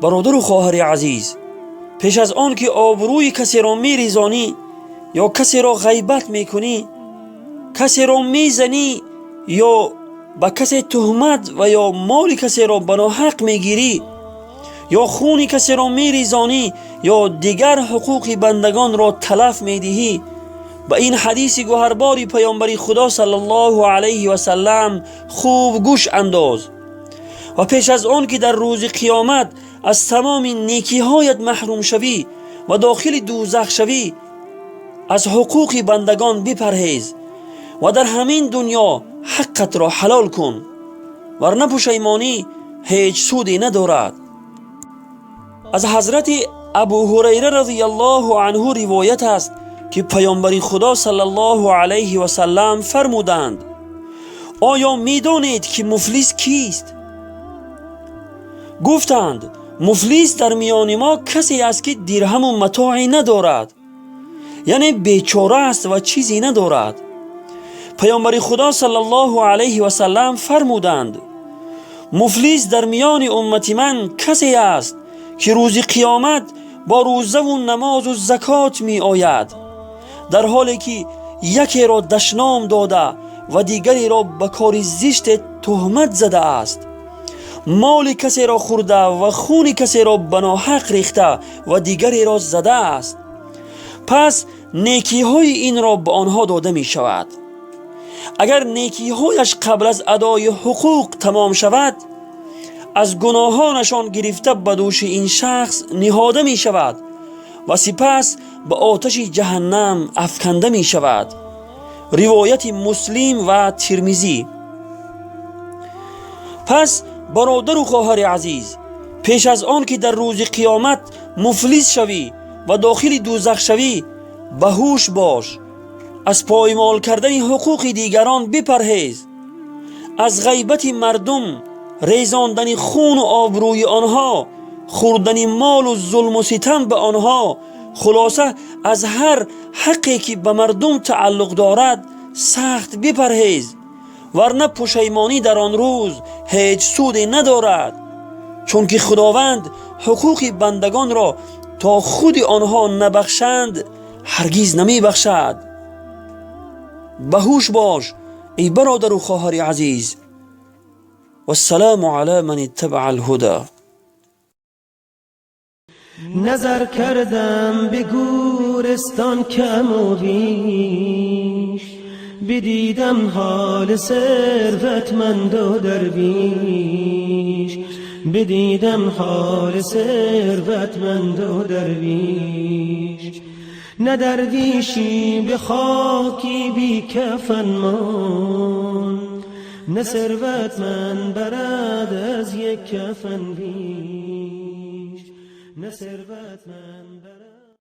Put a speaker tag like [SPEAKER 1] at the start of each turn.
[SPEAKER 1] برادر و خواهر عزیز، پیش از آن که آبروی کسی را میریزانی یا کسی را غیبت میکنی، کسی را میزنی یا به کسی تهمت و یا مال کسی را به ناحق میگیری یا خون کسی را میریزانی یا دیگر حقوق بندگان را تلف میدهی، به این حدیث گوهرباری پیامبری خدا صلی الله علیه و سلم خوب گوش انداز. و پیش از آن که در روز قیامت از تمام نیکی هایت محروم شوی و داخل دوزخ شوی، از حقوق بندگان بپرهیز و در همین دنیا حقت را حلال کن، ورنه پشیمانی هیچ سودی ندارد. از حضرت ابو هریره رضی الله عنه روایت است که پیامبر خدا صلی الله علیه و سلم فرمودند: آیا میدانید که مفلس کیست؟ گفتند: مفلس در میان ما کسی است که درهم و متاعی ندارد، یعنی بیچاره است و چیزی ندارد. پیامبر خدا صلی الله علیه و سلم فرمودند: مفلس در میان امت من کسی است که روز قیامت با روزه و نماز و زکات می آید، در حالی که یکی را دشنام داده و دیگری را به کار زشت تهمت زده است، مال کسی را خورده و خون کسی را به ناحق ریخته و دیگری را زده است. پس نیکی های این را به آنها داده می شود. اگر نیکی هایش قبل از ادای حقوق تمام شود، از گناهانشان گرفته به دوش این شخص نهاده می شود و سپس به آتش جهنم افکنده می شود. روایت مسلم و ترمذی. پس برادر و خواهر عزیز، پیش از آن که در روز قیامت مفلس شوی و داخل دوزخ شوی، به هوش باش. از پایمال کردن حقوق دیگران بپرهیز، از غیبت مردم، ریزاندن خون و آبروی آنها، خوردن مال و ظلم و ستم به آنها، خلاصه از هر حقی که به مردم تعلق دارد سخت بپرهیز، ورنه پشیمانی در آن روز هیچ سودی ندارد، چون که خداوند حقوق بندگان را تا خود آنها نبخشند هرگز نمی بخشد. به هوش باش ای برادر و خواهر عزیز. والسلام علی من اتبع الهدى.
[SPEAKER 2] نظر کردم به گورستان کم و بیش، بدیدم حال ثروتمند و درویش، بدیدم حال ثروتمند و درویش. نه درویشی به خاکی بی کفن ماند، نه ثروتمند برد از یک کفن بیش، نه ثروتمند برد